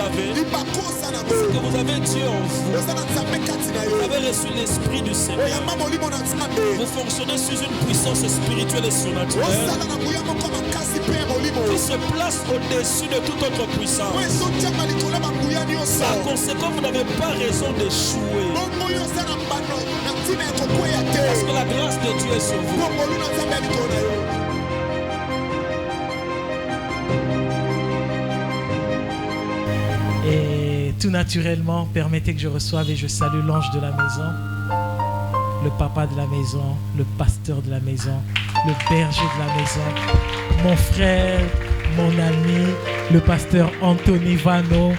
avez, c'est que vous avez Dieu en vous. Vous avez reçu l'Esprit du Seigneur. Vous fonctionnez sous une puissance spirituelle et surnaturelle qui se place au-dessus de toute autre puissance. Par conséquent, vous n'avez pas raison d'échouer. Parce que la grâce de Dieu est sur vous. Et tout naturellement, permettez que je reçoive et je salue l'ange de la maison, le papa de la maison, le pasteur de la maison, le berger de la maison, mon frère, mon ami, le pasteur Anthony Vano.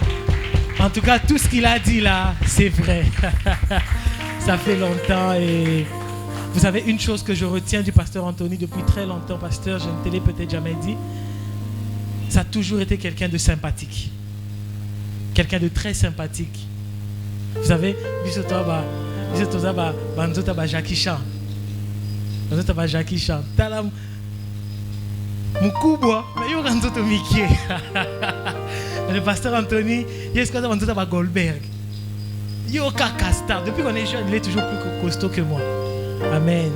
En tout cas, tout ce qu'il a dit là, c'est vrai. Ça fait longtemps et vous savez une chose que je retiens du pasteur Anthony depuis très longtemps, pasteur, je ne te l'ai peut-être jamais dit, ça a toujours été quelqu'un de sympathique. Quelqu'un de très sympathique. Vous savez, Jackie Chan. Jackie Chan. Talam Mukubwa, mais yo ranzoto Mickey. Le pasteur Anthony, il est ce Goldberg. Yo Kakasta. Depuis qu'on est jeune, il est toujours plus costaud que moi. Amen.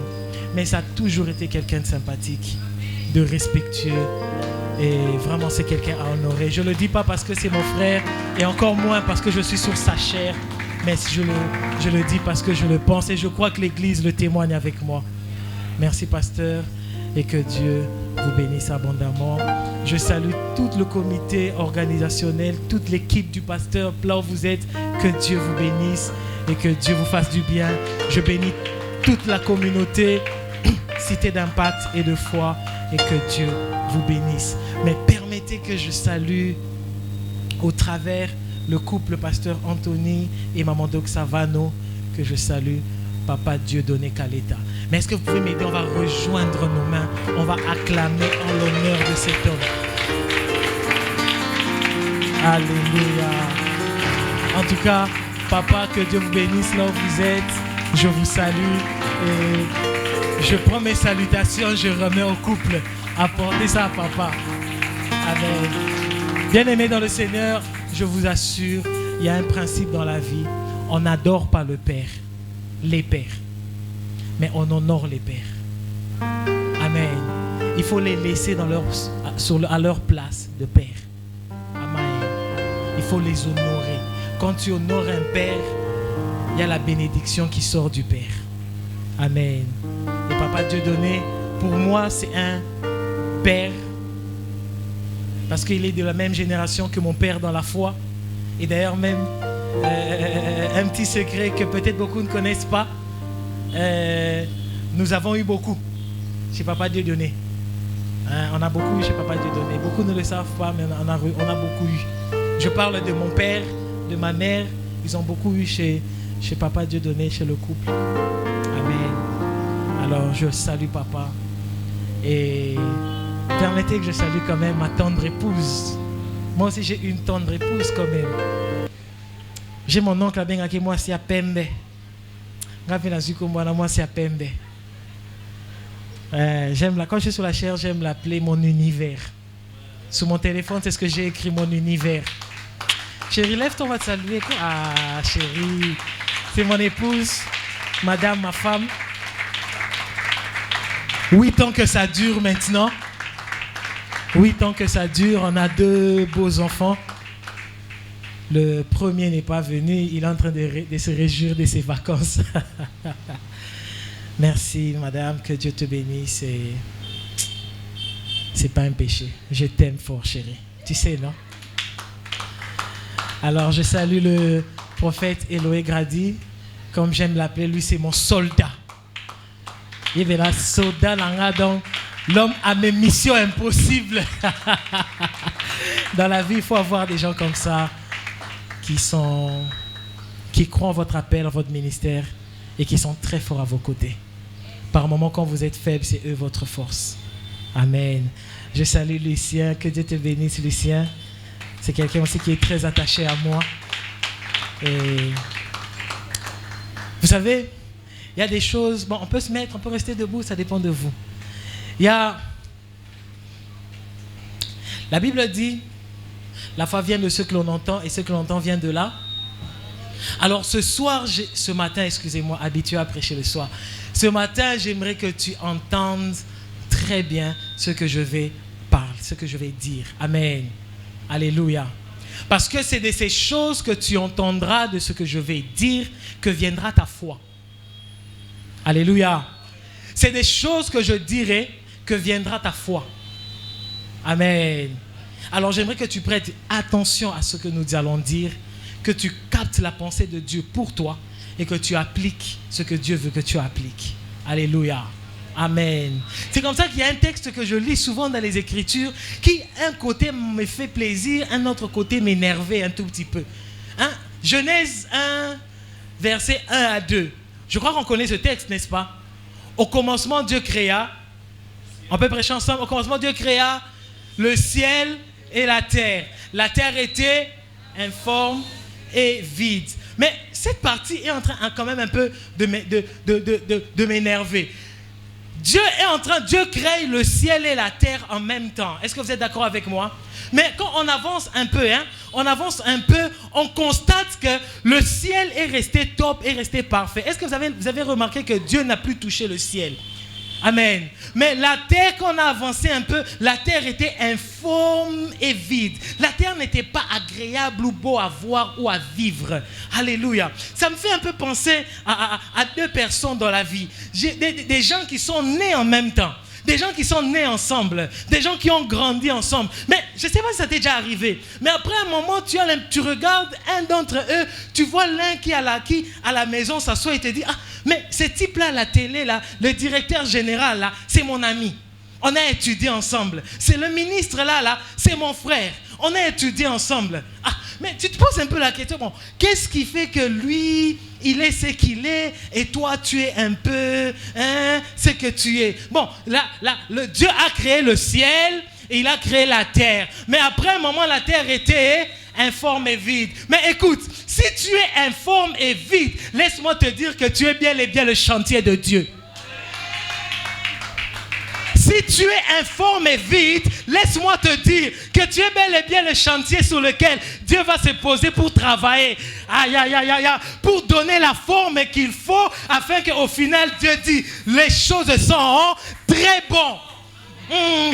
Mais ça a toujours été quelqu'un de sympathique, de respectueux. Et vraiment, c'est quelqu'un à honorer. Je ne le dis pas parce que c'est mon frère, et encore moins parce que je suis sur sa chair, mais je le dis parce que je le pense, et je crois que l'Église le témoigne avec moi. Merci, pasteur, et que Dieu vous bénisse abondamment. Je salue tout le comité organisationnel, toute l'équipe du pasteur, là où vous êtes, que Dieu vous bénisse, et que Dieu vous fasse du bien. Je bénis toute la communauté, Cité d'Impact et de foi, et que Dieu vous bénisse. Mais permettez que je salue au travers le couple pasteur Anthony et maman Doxa Vano, que je salue, papa Dieudonné Kaleta. Mais est-ce que vous pouvez m'aider? On va rejoindre nos mains, on va acclamer en l'honneur de cet homme. Alléluia. En tout cas, papa, que Dieu vous bénisse là où vous êtes. Je vous salue et je prends mes salutations, je remets au couple. Apportez ça à papa. Amen. Bien-aimés dans le Seigneur, je vous assure, il y a un principe dans la vie. On n'adore pas le Père, les pères, mais on honore les pères. Amen. Il faut les laisser à leur place de père. Amen. Il faut les honorer. Quand tu honores un père, il y a la bénédiction qui sort du Père. Amen. Et papa Dieudonné, pour moi, c'est un père, parce qu'il est de la même génération que mon père dans la foi. Et d'ailleurs même, un petit secret que peut-être beaucoup ne connaissent pas, nous avons eu beaucoup chez papa Dieudonné. On a beaucoup eu chez papa Dieudonné. Beaucoup ne le savent pas, mais on a beaucoup eu. Je parle de mon père, de ma mère. Ils ont beaucoup eu chez papa Dieudonné, chez le couple. Amen. Alors je salue papa. Et permettez que je salue quand même ma tendre épouse. Moi aussi j'ai une tendre épouse quand même. J'ai mon oncle à qui moi c'est à Pembe. Moi c'est à Pembe. Quand je suis sur la chair, j'aime l'appeler mon univers. Sur mon téléphone, c'est ce que j'ai écrit, mon univers. Chérie, lève-toi, on va te saluer. Ah, chérie, c'est mon épouse, madame, ma femme. 8 ans que ça dure maintenant. 8 ans que ça dure. On a 2 beaux enfants. Le premier n'est pas venu. Il est en train de se réjouir de ses vacances. Merci, madame. Que Dieu te bénisse. C'est pas un péché. Je t'aime fort, chérie. Tu sais, non? Alors, je salue le prophète Eloé Grady. Comme j'aime l'appeler, lui, c'est mon soldat. Il est là, soldat, donc l'homme a mes missions impossibles. Dans la vie, il faut avoir des gens comme ça qui croient en votre appel, en votre ministère et qui sont très forts à vos côtés. Par moments, quand vous êtes faible, c'est eux votre force. Amen. Je salue Lucien. Que Dieu te bénisse, Lucien. C'est quelqu'un aussi qui est très attaché à moi. Et vous savez, il y a des choses, bon, on peut se mettre, on peut rester debout, ça dépend de vous. La Bible dit La foi vient de ce que l'on entend et ce que l'on entend vient de là. Alors ce matin, excusez-moi, habitué à prêcher le soir. Ce matin, j'aimerais que tu entendes très bien ce que je vais parler, ce que je vais dire. Amen. Alléluia. Parce que c'est de ces choses que tu entendras, de ce que je vais dire, que viendra ta foi. Alléluia. C'est des choses que je dirai que viendra ta foi. Amen. Alors j'aimerais que tu prêtes attention à ce que nous allons dire, que tu captes la pensée de Dieu pour toi et que tu appliques ce que Dieu veut que tu appliques. Alléluia. Amen. C'est comme ça qu'il y a un texte que je lis souvent dans les Écritures qui, un côté me fait plaisir, un autre côté m'énervait un tout petit peu. Hein? Genèse 1, versets 1 à 2. Je crois qu'on connaît ce texte, n'est-ce pas? Au commencement, Dieu créa. On peut prêcher ensemble. Au commencement, Dieu créa le ciel et la terre. La terre était informe et vide. Mais cette partie est en train quand même un peu de m'énerver. Dieu crée le ciel et la terre en même temps. Est-ce que vous êtes d'accord avec moi? Mais quand on avance un peu, on constate que le ciel est resté top, est resté parfait. Est-ce que vous avez remarqué que Dieu n'a plus touché le ciel? Amen. Mais la terre, quand on a avancé un peu, la terre était informe et vide. La terre n'était pas agréable ou beau à voir ou à vivre. Alléluia. Ça me fait un peu penser à deux personnes dans la vie. Des gens qui sont nés en même temps. Des gens qui sont nés ensemble, des gens qui ont grandi ensemble. Mais je ne sais pas si ça t'est déjà arrivé. Mais après un moment, tu regardes un d'entre eux, tu vois l'un qui à la maison s'assoit et te dit, ah, mais ce type-là, à la télé, là, le directeur général, là, c'est mon ami. On a étudié ensemble. C'est le ministre là, c'est mon frère. On a étudié ensemble. Ah, mais tu te poses un peu la question, bon, qu'est-ce qui fait que lui, il est ce qu'il est et toi, tu es un peu ce que tu es. Bon, le Dieu a créé le ciel et il a créé la terre. Mais après un moment, la terre était informe et vide. Mais écoute, si tu es informe et vide, laisse-moi te dire que tu es bien et bien le chantier de Dieu. Si tu es informe et vide, laisse-moi te dire que tu es bel et bien le chantier sur lequel Dieu va se poser pour travailler. Pour donner la forme qu'il faut afin qu'au final Dieu dit les choses sont très bonnes.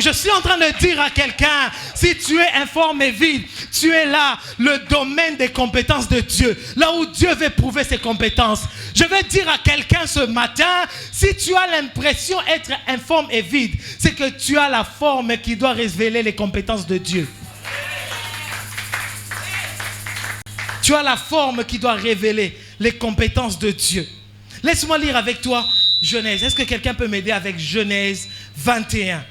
Je suis en train de dire à quelqu'un, si tu es informe et vide, tu es là, le domaine des compétences de Dieu, là où Dieu veut prouver ses compétences. Je veux dire à quelqu'un ce matin, si tu as l'impression d'être informe et vide, c'est que tu as la forme qui doit révéler les compétences de Dieu. Tu as la forme qui doit révéler les compétences de Dieu. Laisse-moi lire avec toi Genèse. Est-ce que quelqu'un peut m'aider avec Genèse 21?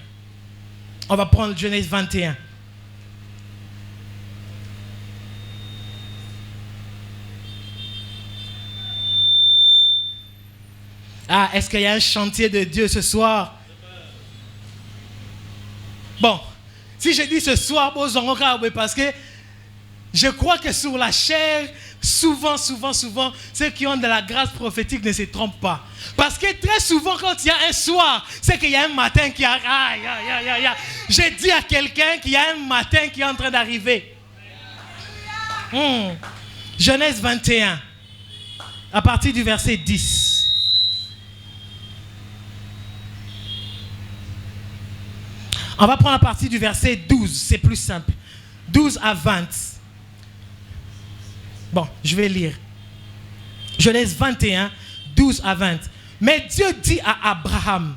On va prendre Genèse 21. Ah, est-ce qu'il y a un chantier de Dieu ce soir? Bon, si je dis ce soir, parce que je crois que sur la chair, souvent, ceux qui ont de la grâce prophétique ne se trompent pas. Parce que très souvent, quand il y a un soir, c'est qu'il y a un matin qui arrive. J'ai dit à quelqu'un qu'il y a un matin qui est en train d'arriver. Genèse 21, à partir du verset 10. On va prendre à partir du verset 12, c'est plus simple. 12 à 20. Bon, je vais lire. Genèse 21, 12 à 20. Mais Dieu dit à Abraham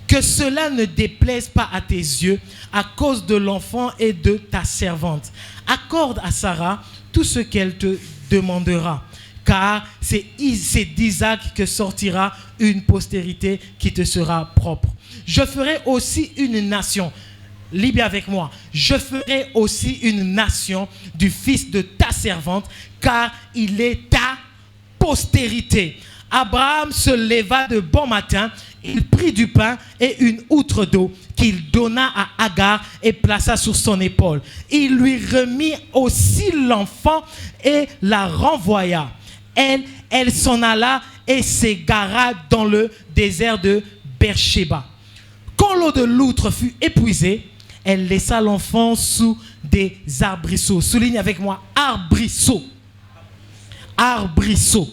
que cela ne déplaise pas à tes yeux à cause de l'enfant et de ta servante. Accorde à Sarah tout ce qu'elle te demandera, car c'est d'Isaac que sortira une postérité qui te sera propre. Je ferai aussi une nation. Lis bien avec moi. Je ferai aussi une nation du fils de ta servante, car il est ta postérité. Abraham se leva de bon matin, il prit du pain et une outre d'eau qu'il donna à Agar et plaça sur son épaule. Il lui remit aussi l'enfant et la renvoya. Elle s'en alla et s'égara dans le désert de Beersheba. Quand l'eau de l'outre fut épuisée, elle laissa l'enfant sous des arbrisseaux. Souligne avec moi, arbrisseaux. Arbrisseaux.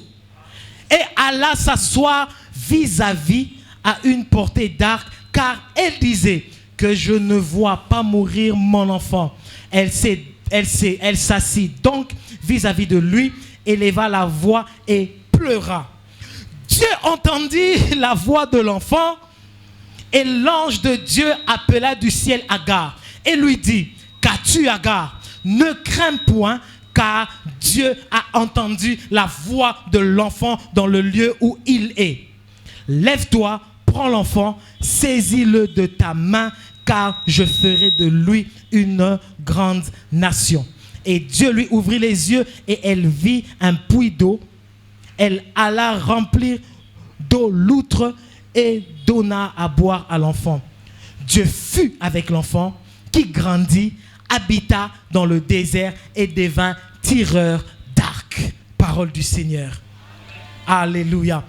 Et alla s'asseoir vis-à-vis à une portée d'arc, car elle disait que je ne vois pas mourir mon enfant. Elle s'assit donc vis-à-vis de lui, éleva la voix et pleura. Dieu entendit la voix de l'enfant et l'ange de Dieu appela du ciel Agar et lui dit, qu'as-tu Agar? Ne crains point, car Dieu a entendu la voix de l'enfant dans le lieu où il est. Lève-toi, prends l'enfant, saisis-le de ta main, car je ferai de lui une grande nation. Et Dieu lui ouvrit les yeux et elle vit un puits d'eau. Elle alla remplir d'eau l'outre et donna à boire à l'enfant. Dieu fut avec l'enfant qui grandit, habita dans le désert et devint tireur d'arc. Parole du Seigneur. Alléluia.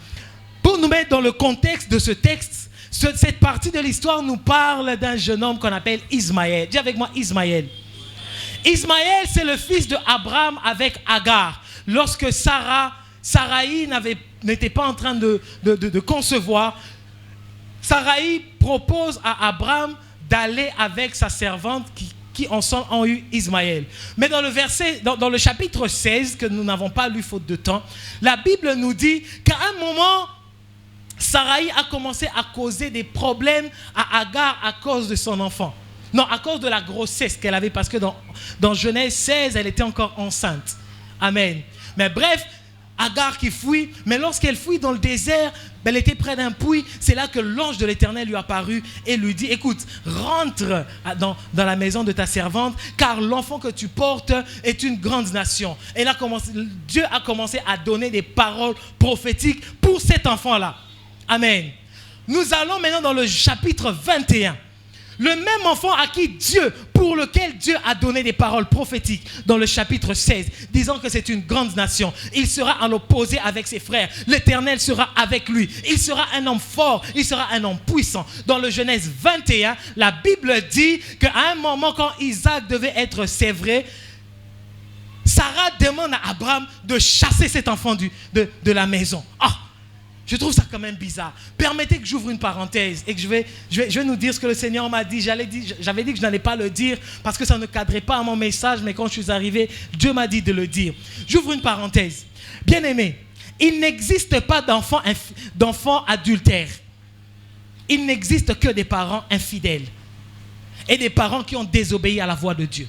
Pour nous mettre dans le contexte de ce texte, cette partie de l'histoire nous parle d'un jeune homme qu'on appelle Ismaël. Dis avec moi Ismaël. Ismaël, c'est le fils de Abraham avec Agar. Lorsque Saraï n'était pas en train de concevoir, Saraï propose à Abraham d'aller avec sa servante qui ensemble ont eu Ismaël. Mais dans le chapitre 16, que nous n'avons pas lu faute de temps, la Bible nous dit qu'à un moment, Saraï a commencé à causer des problèmes à Agar à cause de son enfant. Non, à cause de la grossesse qu'elle avait, parce que dans Genèse 16, elle était encore enceinte. Amen. Mais bref, Agar qui fuit, mais lorsqu'elle fuit dans le désert, elle était près d'un puits. C'est là que l'ange de l'Éternel lui apparut et lui dit, écoute, rentre dans la maison de ta servante, car l'enfant que tu portes est une grande nation. Et là, Dieu a commencé à donner des paroles prophétiques pour cet enfant-là. Amen. Nous allons maintenant dans le chapitre 21. Le même enfant pour lequel Dieu a donné des paroles prophétiques dans le chapitre 16, disant que c'est une grande nation. Il sera en opposé avec ses frères. L'Éternel sera avec lui. Il sera un homme fort. Il sera un homme puissant. Dans le Genèse 21, la Bible dit qu'à un moment, quand Isaac devait être sévré, Sarah demande à Abraham de chasser cet enfant de la maison. Je trouve ça quand même bizarre. Permettez que j'ouvre une parenthèse et que je vais nous dire ce que le Seigneur m'a dit. J'avais dit que je n'allais pas le dire parce que ça ne cadrait pas à mon message, mais quand je suis arrivé, Dieu m'a dit de le dire. J'ouvre une parenthèse. Bien-aimés, il n'existe pas d'enfants adultères. Il n'existe que des parents infidèles et des parents qui ont désobéi à la voix de Dieu.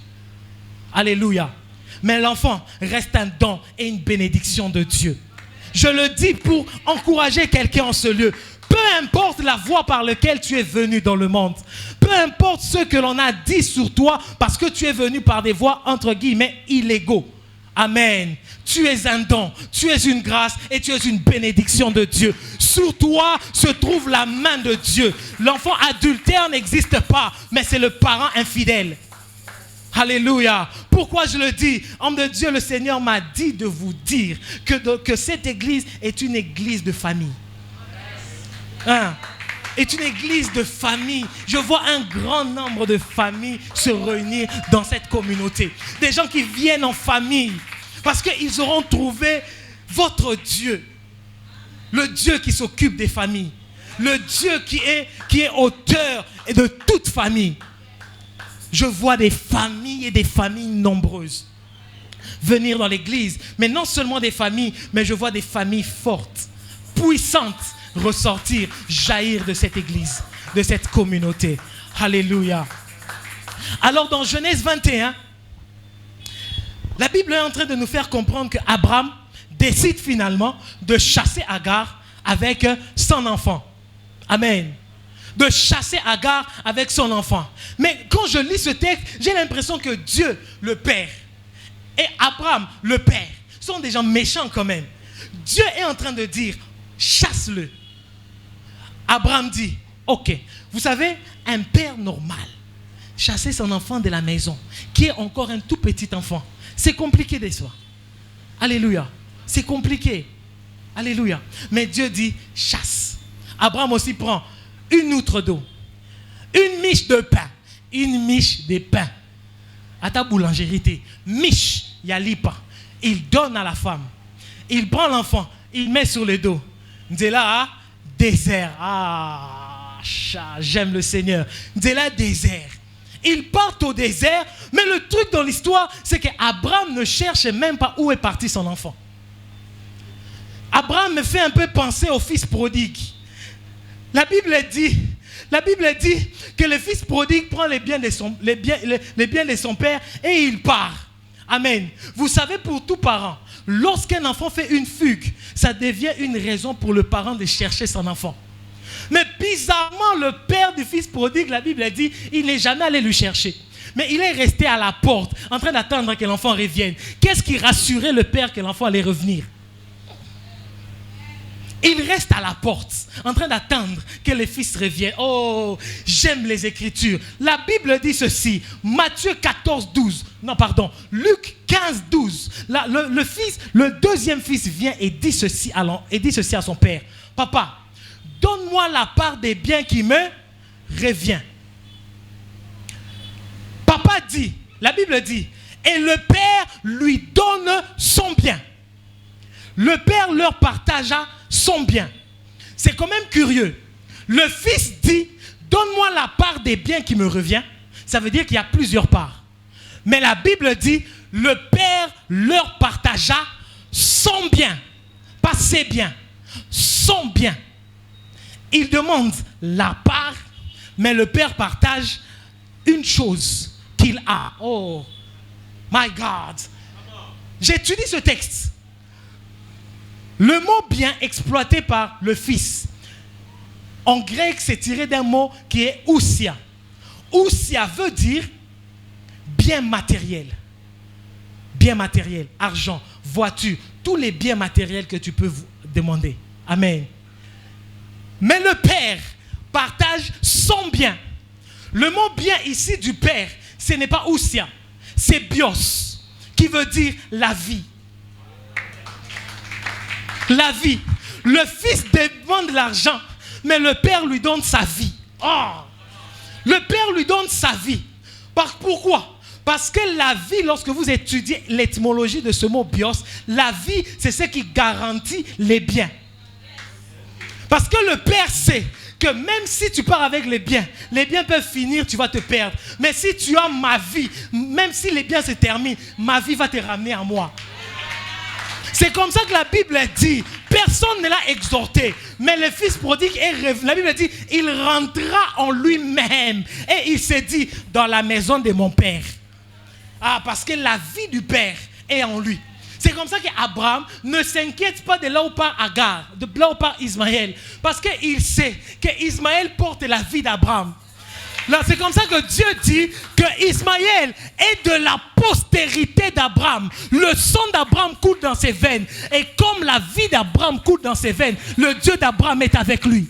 Alléluia. Mais l'enfant reste un don et une bénédiction de Dieu. Je le dis pour encourager quelqu'un en ce lieu. Peu importe la voie par laquelle tu es venu dans le monde, peu importe ce que l'on a dit sur toi, parce que tu es venu par des voies entre guillemets illégaux. Amen. Tu es un don, tu es une grâce et tu es une bénédiction de Dieu. Sur toi se trouve la main de Dieu. L'enfant adultère n'existe pas, mais c'est le parent infidèle. Alléluia. Pourquoi je le dis? Homme de Dieu, le Seigneur m'a dit de vous dire que cette église est une église de famille. Est une église de famille. Je vois un grand nombre de familles se réunir dans cette communauté. Des gens qui viennent en famille parce qu'ils auront trouvé votre Dieu. Le Dieu qui s'occupe des familles. Le Dieu qui est auteur de toute famille. Je vois des familles et des familles nombreuses venir dans l'église. Mais non seulement des familles, mais je vois des familles fortes, puissantes ressortir, jaillir de cette église, de cette communauté. Alléluia. Alors dans Genèse 21, la Bible est en train de nous faire comprendre qu'Abraham décide finalement de chasser Agar avec son enfant. Amen. De chasser Agar avec son enfant. Mais quand je lis ce texte, j'ai l'impression que Dieu, le Père, et Abraham, le Père, sont des gens méchants quand même. Dieu est en train de dire, chasse-le. Abraham dit, ok, vous savez, un père normal, chasser son enfant de la maison, qui est encore un tout petit enfant, c'est compliqué des fois. Alléluia. C'est compliqué. Alléluia. Mais Dieu dit, chasse. Abraham aussi prend une outre d'eau, une miche de pain, une miche de pain. À ta boulangerie, miche, il y a lipa. Il donne à la femme. Il prend l'enfant, il met sur le dos. Ndela, désert. Ah, j'aime le Seigneur. Ndela, désert. Ils partent au désert, mais le truc dans l'histoire, c'est qu'Abraham ne cherche même pas où est parti son enfant. Abraham me fait un peu penser au fils prodigue. La Bible dit que le fils prodigue prend les biens de son père et il part. Amen. Vous savez, pour tout parent, lorsqu'un enfant fait une fugue, ça devient une raison pour le parent de chercher son enfant. Mais bizarrement, le père du fils prodigue, la Bible dit, il n'est jamais allé le chercher. Mais il est resté à la porte, en train d'attendre que l'enfant revienne. Qu'est-ce qui rassurait le père que l'enfant allait revenir? Il reste à la porte, en train d'attendre que le fils revienne. Oh, j'aime les Écritures. La Bible dit ceci, Matthieu 14, 12. Non, pardon, Luc 15, 12. Le deuxième fils vient et dit ceci à son père. Papa, donne-moi la part des biens qui me revient. Papa dit, la Bible dit, et le père lui donne son bien. Le père leur partagea son bien. C'est quand même curieux. Le fils dit, donne-moi la part des biens qui me revient. Ça veut dire qu'il y a plusieurs parts. Mais la Bible dit, le père leur partagea son bien. Pas ses biens, son bien. Il demande la part, mais le père partage une chose qu'il a. Oh, my God. J'étudie ce texte. Le mot bien exploité par le fils, en grec, c'est tiré d'un mot qui est ousia. Ousia veut dire bien matériel. Bien matériel, argent, voiture, tous les biens matériels que tu peux vous demander. Amen. Mais le père partage son bien. Le mot bien ici du père, ce n'est pas ousia, c'est bios, qui veut dire la vie. La vie. Le fils demande l'argent, mais le père lui donne sa vie. Oh. Le père lui donne sa vie. Pourquoi? Parce que la vie, lorsque vous étudiez l'étymologie de ce mot bios, la vie, c'est ce qui garantit les biens. Parce que le père sait que même si tu pars avec les biens peuvent finir, tu vas te perdre. Mais si tu as ma vie, même si les biens se terminent, ma vie va te ramener à moi. C'est comme ça que la Bible dit, personne ne l'a exhorté, mais le fils prodigue est revenu. La Bible dit, il rentra en lui-même et il s'est dit, dans la maison de mon père. Ah, parce que la vie du père est en lui. C'est comme ça qu'Abraham ne s'inquiète pas de là où part Agar, de là où part Ismaël, parce qu'il sait qu'Ismaël porte la vie d'Abraham. Là, c'est comme ça que Dieu dit que Ismaël est de la postérité d'Abraham. Le sang d'Abraham coule dans ses veines. Et comme la vie d'Abraham coule dans ses veines, le Dieu d'Abraham est avec lui.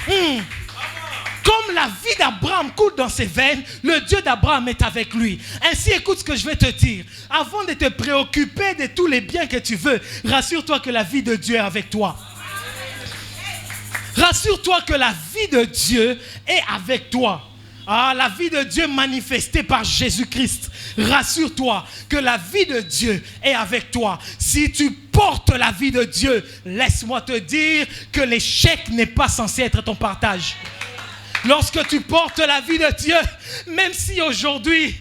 Comme la vie d'Abraham coule dans ses veines, le Dieu d'Abraham est avec lui. Ainsi, écoute ce que je vais te dire. Avant de te préoccuper de tous les biens que tu veux, rassure-toi que la vie de Dieu est avec toi. Rassure-toi que la vie de Dieu est avec toi. Ah, la vie de Dieu manifestée par Jésus-Christ. Rassure-toi que la vie de Dieu est avec toi. Si tu portes la vie de Dieu, laisse-moi te dire que l'échec n'est pas censé être ton partage. Lorsque tu portes la vie de Dieu, même si aujourd'hui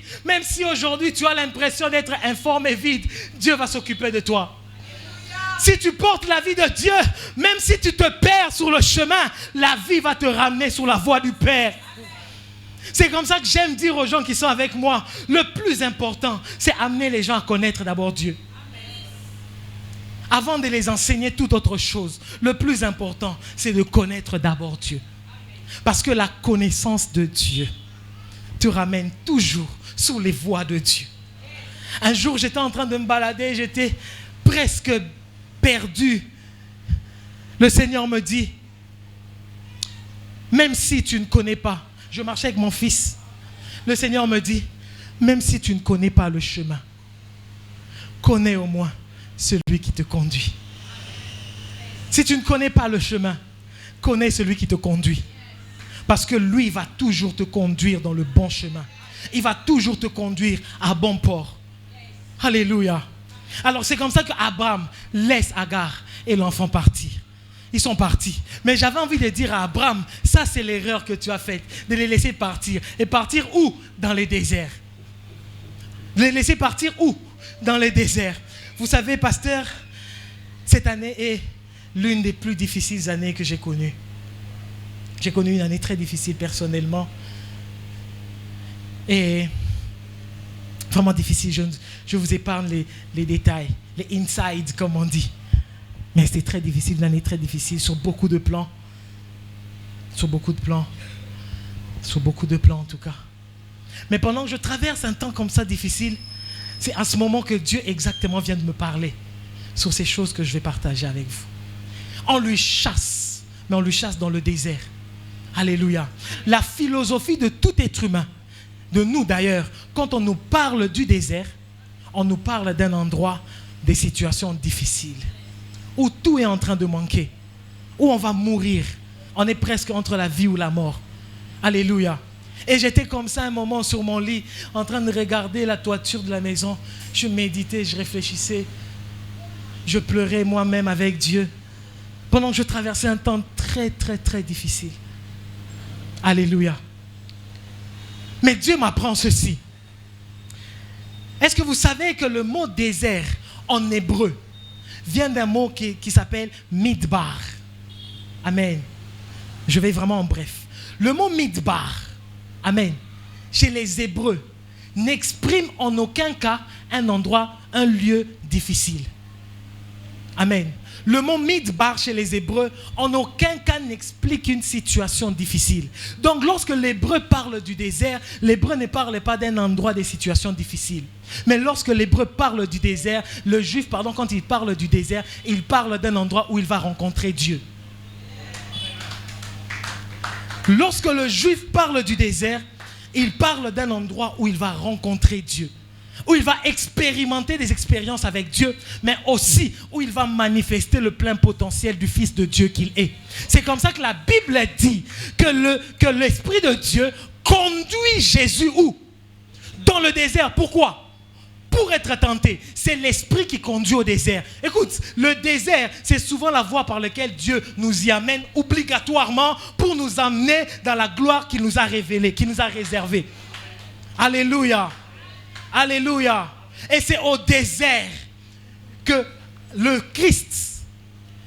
tu as l'impression d'être informe et vide, Dieu va s'occuper de toi. Si tu portes la vie de Dieu, même si tu te perds sur le chemin, la vie va te ramener sur la voie du Père. C'est comme ça que j'aime dire aux gens qui sont avec moi, le plus important, c'est amener les gens à connaître d'abord Dieu. Avant de les enseigner toute autre chose, le plus important, c'est de connaître d'abord Dieu. Parce que la connaissance de Dieu te ramène toujours sur les voies de Dieu. Un jour, j'étais en train de me balader, j'étais presque perdu. Le Seigneur me dit, même si tu ne connais pas, je marchais avec mon fils. Le Seigneur me dit, même si tu ne connais pas le chemin, connais au moins celui qui te conduit. Si tu ne connais pas le chemin, connais celui qui te conduit. Parce que lui, il va toujours te conduire dans le bon chemin. Il va toujours te conduire à bon port. Alléluia. Alors c'est comme ça qu'Abraham laisse Agar et l'enfant partir. Ils sont partis. Mais j'avais envie de dire à Abraham, ça c'est l'erreur que tu as faite, de les laisser partir. Et partir où? Dans les déserts. De les laisser partir où? Dans les déserts. Vous savez, pasteur, cette année est l'une des plus difficiles années que j'ai connues. J'ai connu une année très difficile personnellement. Et vraiment difficile. Je vous épargne les détails, les insides comme on dit. Mais c'était très difficile, une année très difficile sur beaucoup de plans. Sur beaucoup de plans. Sur beaucoup de plans en tout cas. Mais pendant que je traverse un temps comme ça difficile, c'est à ce moment que Dieu exactement vient de me parler sur ces choses que je vais partager avec vous. On lui chasse, mais on lui chasse dans le désert. Alléluia. La philosophie de tout être humain, de nous d'ailleurs, quand on nous parle du désert, on nous parle d'un endroit, des situations difficiles, où tout est en train de manquer, où on va mourir. On est presque entre la vie ou la mort. Alléluia. Et j'étais comme ça un moment sur mon lit, en train de regarder la toiture de la maison. Je méditais, je réfléchissais. Je pleurais moi-même avec Dieu. Pendant que je traversais un temps très, très, très difficile. Alléluia. Mais Dieu m'apprend ceci. Est-ce que vous savez que le mot désert en hébreu vient d'un mot qui s'appelle midbar? Amen. Je vais vraiment en bref. Le mot midbar, amen, chez les Hébreux, n'exprime en aucun cas un endroit, un lieu difficile. Amen. Le mot midbar chez les Hébreux, en aucun cas n'explique une situation difficile. Donc lorsque l'Hébreu parle du désert, l'Hébreu ne parle pas d'un endroit des situations difficiles. Mais lorsque l'Hébreu parle du désert, le Juif, quand il parle du désert, il parle d'un endroit où il va rencontrer Dieu. Lorsque le Juif parle du désert, il parle d'un endroit où il va rencontrer Dieu. Où il va expérimenter des expériences avec Dieu, mais aussi où il va manifester le plein potentiel du Fils de Dieu qu'il est. C'est comme ça que la Bible dit que l'Esprit de Dieu conduit Jésus où? Dans le désert. Pourquoi? Pour être tenté. C'est l'Esprit qui conduit au désert. Écoute, le désert, c'est souvent la voie par laquelle Dieu nous y amène obligatoirement pour nous amener dans la gloire qu'il nous a révélée, qu'il nous a réservée. Alléluia. Alléluia. Et c'est au désert que le Christ,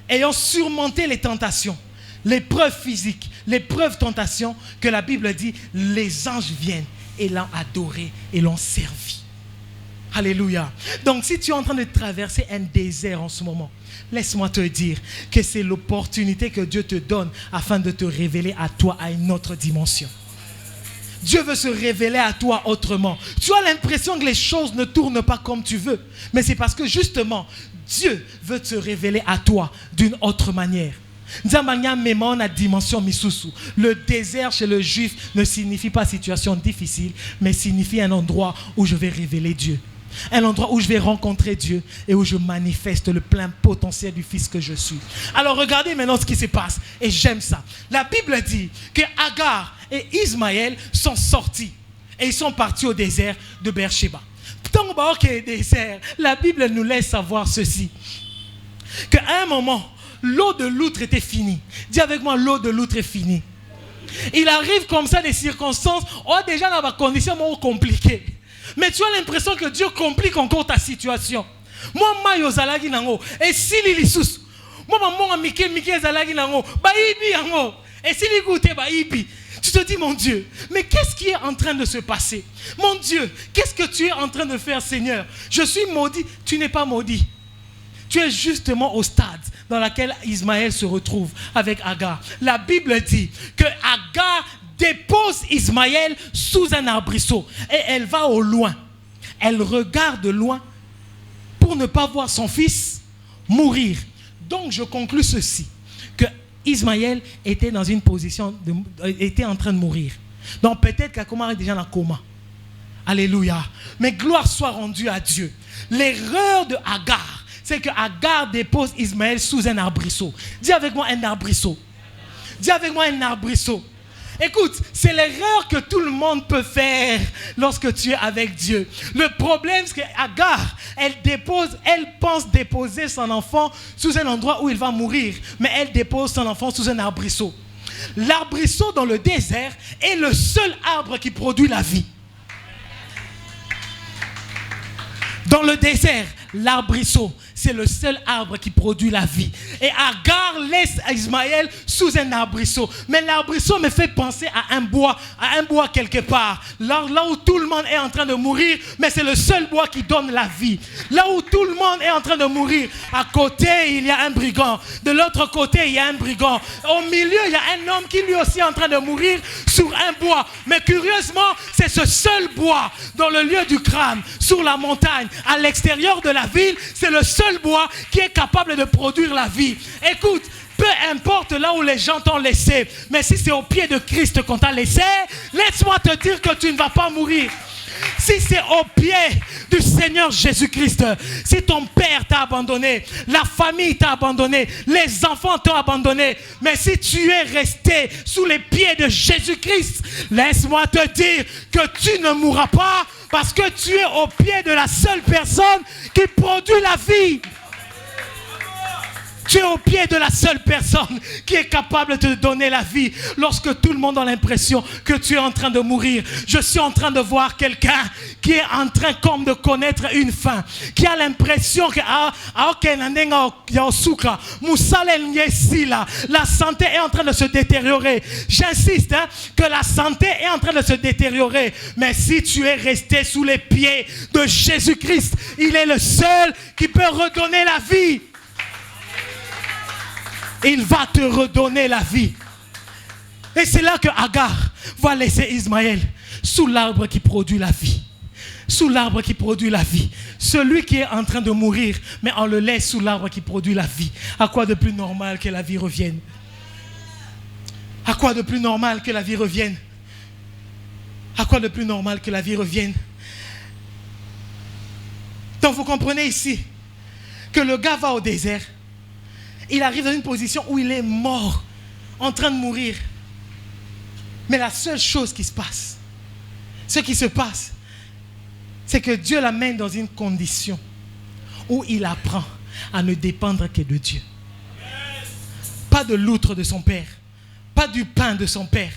ayant surmonté les tentations, l'épreuve physique, l'épreuve tentation, que la Bible dit, les anges viennent et l'ont adoré et l'ont servi. Alléluia. Donc si tu es en train de traverser un désert en ce moment, laisse-moi te dire que c'est l'opportunité que Dieu te donne afin de te révéler à toi à une autre dimension. Dieu veut se révéler à toi autrement. Tu as l'impression que les choses ne tournent pas comme tu veux. Mais c'est parce que justement, Dieu veut te révéler à toi d'une autre manière. Le désert chez le Juif ne signifie pas situation difficile, mais signifie un endroit où je vais révéler Dieu. Un endroit où je vais rencontrer Dieu et où je manifeste le plein potentiel du Fils que je suis. Alors regardez maintenant ce qui se passe. Et j'aime ça. La Bible dit que Agar et Ismaël sont sortis. Et ils sont partis au désert de Beersheba. Tant que désert, la Bible nous laisse savoir ceci. Qu'à un moment, l'eau de l'outre était finie. Dis avec moi, l'eau de l'outre est finie. Il arrive comme ça des circonstances. Oh, déjà dans ma condition compliquée. Mais tu as l'impression que Dieu complique encore ta situation. Moi, mayo zalagi nango. Et si li sous. Moi, maman mike zalagi nango. Ba ibi yango. Et si li goûte ba ibi. Tu te dis, mon Dieu, mais qu'est-ce qui est en train de se passer? Mon Dieu, qu'est-ce que tu es en train de faire, Seigneur? Je suis maudit. Tu n'es pas maudit. Tu es justement au stade dans lequel Ismaël se retrouve avec Agar. La Bible dit que Agar dépose Ismaël sous un arbrisseau et elle va au loin. Elle regarde loin pour ne pas voir son fils mourir. Donc je conclus ceci, que Ismaël était dans une position, était en train de mourir. Donc peut-être qu'Akomar est déjà dans le coma. Alléluia. Mais gloire soit rendue à Dieu. L'erreur de Agar, c'est que Agar dépose Ismaël sous un arbrisseau. Dis avec moi un arbrisseau. Dis avec moi un arbrisseau. Écoute, c'est l'erreur que tout le monde peut faire lorsque tu es avec Dieu. Le problème, c'est qu'Agar, elle pense déposer son enfant sous un endroit où il va mourir. Mais elle dépose son enfant sous un arbrisseau. L'arbrisseau dans le désert est le seul arbre qui produit la vie. Dans le désert, l'arbrisseau, c'est le seul arbre qui produit la vie. Et Agar laisse Ismaël sous un arbrisseau. Mais l'arbrisseau me fait penser à un bois quelque part. Là où tout le monde est en train de mourir, mais c'est le seul bois qui donne la vie. Là où tout le monde est en train de mourir, à côté, il y a un brigand. De l'autre côté, il y a un brigand. Au milieu, il y a un homme qui lui aussi est en train de mourir sur un bois. Mais curieusement, c'est ce seul bois dans le lieu du crâne, sur la montagne, à l'extérieur de la ville, c'est le seul bois qui est capable de produire la vie. Écoute, peu importe là où les gens t'ont laissé, mais si c'est au pied de Christ qu'on t'a laissé, laisse-moi te dire que tu ne vas pas mourir. Si c'est au pied du Seigneur Jésus-Christ, si ton père t'a abandonné, la famille t'a abandonné, les enfants t'ont abandonné, mais si tu es resté sous les pieds de Jésus-Christ, laisse-moi te dire que tu ne mourras pas parce que tu es au pied de la seule personne qui produit la vie. Tu es au pied de la seule personne qui est capable de te donner la vie. Lorsque tout le monde a l'impression que tu es en train de mourir, je suis en train de voir quelqu'un qui est en train comme de connaître une fin, qui a l'impression que la santé est en train de se détériorer. J'insiste que la santé est en train de se détériorer. Mais si tu es resté sous les pieds de Jésus-Christ, il est le seul qui peut redonner la vie. Il va te redonner la vie. Et c'est là que Agar va laisser Ismaël sous l'arbre qui produit la vie. Sous l'arbre qui produit la vie. Celui qui est en train de mourir, mais on le laisse sous l'arbre qui produit la vie. À quoi de plus normal que la vie revienne? À quoi de plus normal que la vie revienne? À quoi de plus normal que la vie revienne? Donc vous comprenez ici que le gars va au désert. Il arrive dans une position où il est mort, en train de mourir. Mais la seule chose qui se passe, ce qui se passe, c'est que Dieu l'amène dans une condition où il apprend à ne dépendre que de Dieu. Pas de l'outre de son père, pas du pain de son père,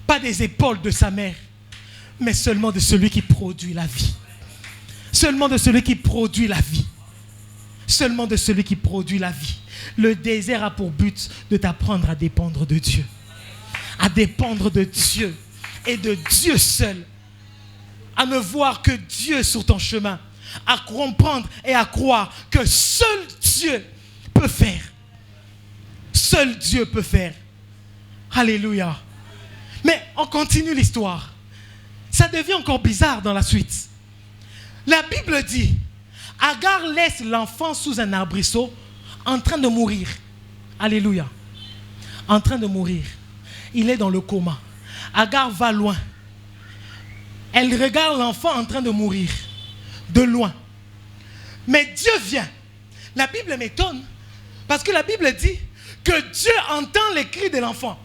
pas des épaules de sa mère, mais seulement de celui qui produit la vie. Seulement de celui qui produit la vie. Seulement de celui qui produit la vie. Le désert a pour but de t'apprendre à dépendre de Dieu. À dépendre de Dieu et de Dieu seul. À ne voir que Dieu sur ton chemin. À comprendre et à croire que seul Dieu peut faire. Seul Dieu peut faire. Alléluia. Mais on continue l'histoire. Ça devient encore bizarre dans la suite. La Bible dit, Agar laisse l'enfant sous un arbrisseau en train de mourir. Alléluia. En train de mourir. Il est dans le coma. Agar va loin. Elle regarde l'enfant en train de mourir. De loin. Mais Dieu vient. La Bible m'étonne. Parce que la Bible dit que Dieu entend les cris de l'enfant.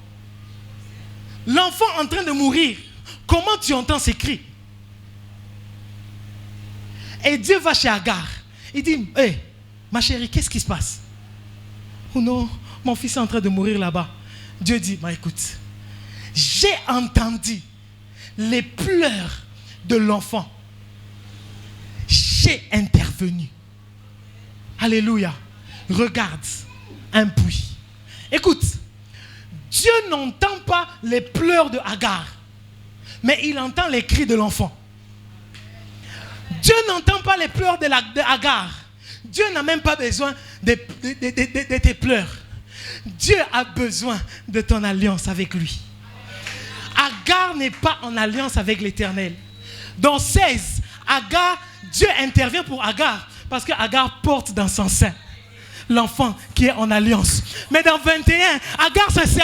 L'enfant en train de mourir. Comment tu entends ces cris? Et Dieu va chez Agar. Il dit, hey, ma chérie, qu'est-ce qui se passe? Oh non, mon fils est en train de mourir là-bas. Dieu dit, bah écoute, j'ai entendu les pleurs de l'enfant. J'ai intervenu. Alléluia. Regarde un puits. Écoute, Dieu n'entend pas les pleurs de Agar, mais il entend les cris de l'enfant. Dieu n'entend pas les pleurs de Agar. Dieu n'a même pas besoin de tes pleurs. Dieu a besoin de ton alliance avec lui. Agar n'est pas en alliance avec l'Éternel. Dans 16, Dieu intervient pour Agar parce que Agar porte dans son sein l'enfant qui est en alliance. Mais dans 21, Agar se sait,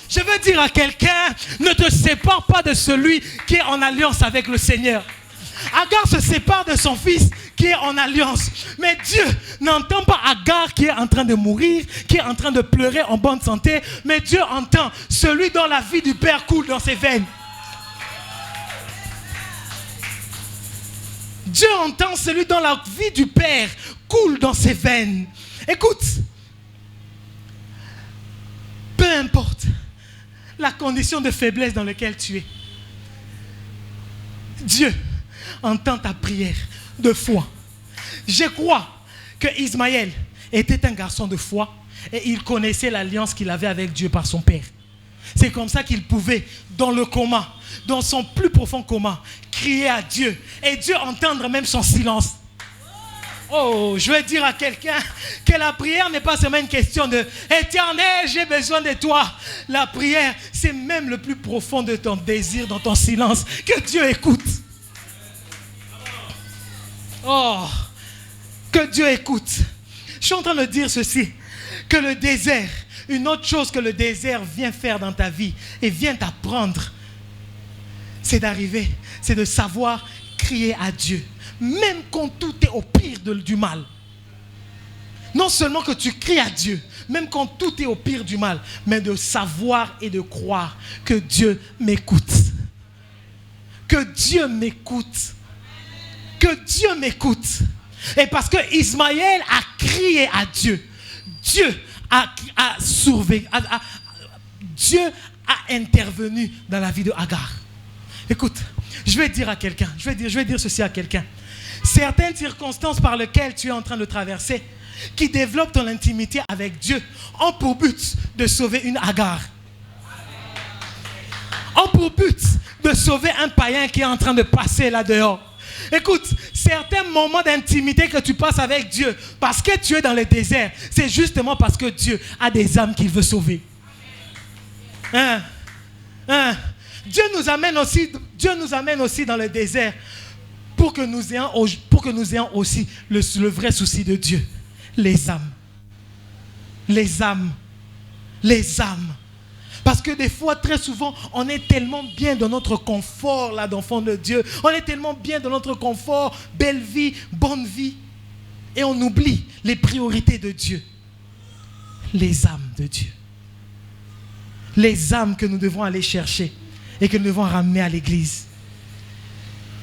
je veux dire à quelqu'un, ne te sépare pas de celui qui est en alliance avec le Seigneur. Agar se sépare de son fils qui est en alliance. Mais Dieu n'entend pas Agar qui est en train de mourir, qui est en train de pleurer en bonne santé. Mais Dieu entend celui dont la vie du père coule dans ses veines. Dieu entend celui dont la vie du père coule dans ses veines. Écoute, peu importe la condition de faiblesse dans laquelle tu es, Dieu entend ta prière de foi. Je crois que Ismaël était un garçon de foi et il connaissait l'alliance qu'il avait avec Dieu par son père. C'est comme ça qu'il pouvait, dans le coma, dans son plus profond coma, crier à Dieu et Dieu entendre même son silence. Oh, je veux dire à quelqu'un que la prière n'est pas seulement une question de « Éternel, j'ai besoin de toi ». La prière, c'est même le plus profond de ton désir, dans ton silence, que Dieu écoute. Oh, que Dieu écoute. Je suis en train de dire ceci, que le désert, une autre chose que le désert vient faire dans ta vie et vient t'apprendre, c'est d'arriver, c'est de savoir crier à Dieu. Même quand tout est au pire du mal. Non seulement que tu cries à Dieu, même quand tout est au pire du mal, mais de savoir et de croire que Dieu m'écoute. Que Dieu m'écoute. Que Dieu m'écoute. Et parce que Ismaël a crié à Dieu, Dieu a survécu, Dieu a intervenu dans la vie de Agar. Écoute, je vais dire à quelqu'un, je vais dire ceci à quelqu'un. Certaines circonstances par lesquelles tu es en train de traverser, qui développent ton intimité avec Dieu, ont pour but de sauver une Agar. Ont pour but de sauver un païen qui est en train de passer là dehors. Écoute, certains moments d'intimité que tu passes avec Dieu, parce que tu es dans le désert, c'est justement parce que Dieu a des âmes qu'il veut sauver. Dieu nous amène aussi dans le désert pour que nous ayons aussi le vrai souci de Dieu. Les âmes. Les âmes. Les âmes. Parce que des fois, très souvent, on est tellement bien dans notre confort là d'enfant de Dieu. On est tellement bien dans notre confort, belle vie, bonne vie. Et on oublie les priorités de Dieu. Les âmes de Dieu. Les âmes que nous devons aller chercher et que nous devons ramener à l'église.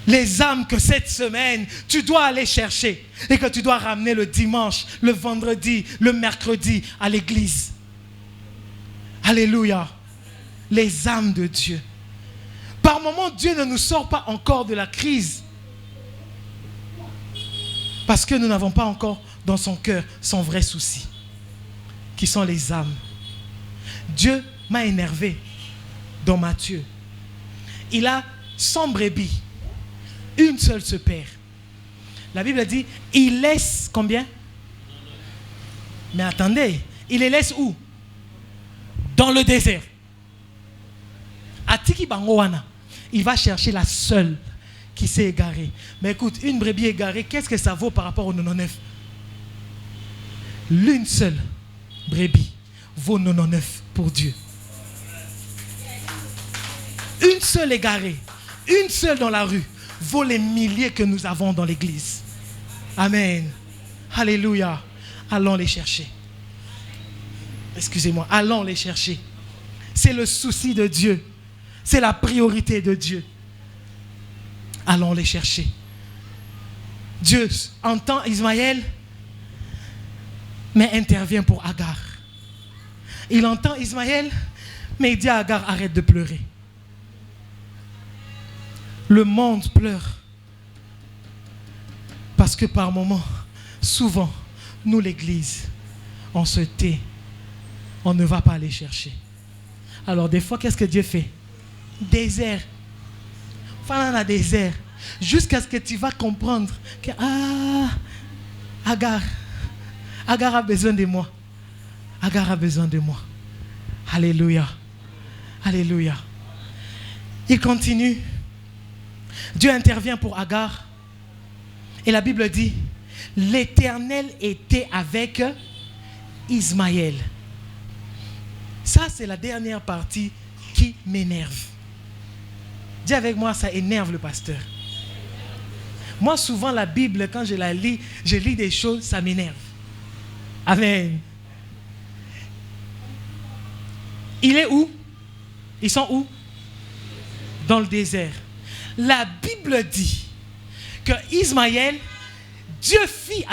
Les âmes que cette semaine, tu dois aller chercher et que tu dois ramener le dimanche, le vendredi, le mercredi à l'église. Alléluia. Les âmes de Dieu. Par moments, Dieu ne nous sort pas encore de la crise parce que nous n'avons pas encore dans son cœur son vrai souci, qui sont les âmes. Dieu m'a énervé dans Matthieu. Il a 100 brebis. Une seule se perd. La Bible dit, il laisse combien? Mais attendez, il les laisse où? Dans le désert. Atiki Bangowana, il va chercher la seule qui s'est égarée. Mais écoute, une brebis égarée, qu'est-ce que ça vaut par rapport aux 99? L'une seule brebis vaut 99 pour Dieu. Une seule égarée, une seule dans la rue, vaut les milliers que nous avons dans l'église. Amen. Alléluia. Allons les chercher. Excusez-moi, allons les chercher. C'est le souci de Dieu. C'est la priorité de Dieu. Allons les chercher. Dieu entend Ismaël, mais intervient pour Agar. Il entend Ismaël, mais il dit à Agar, arrête de pleurer. Le monde pleure. Parce que par moments, souvent, nous l'église, on se tait. On ne va pas aller chercher. Alors des fois, qu'est-ce que Dieu fait? Désert. Voilà un désert. Jusqu'à ce que tu vas comprendre que Agar a besoin de moi. Agar a besoin de moi. Alléluia. Alléluia. Il continue. Dieu intervient pour Agar. Et la Bible dit, l'Éternel était avec Ismaël. Ça, c'est la dernière partie qui m'énerve. Dis avec moi, ça énerve le pasteur. Moi, souvent, la Bible, quand je la lis, je lis des choses, ça m'énerve. Amen. Il est où? Ils sont où? Dans le désert. La Bible dit que Ismaël, Dieu fit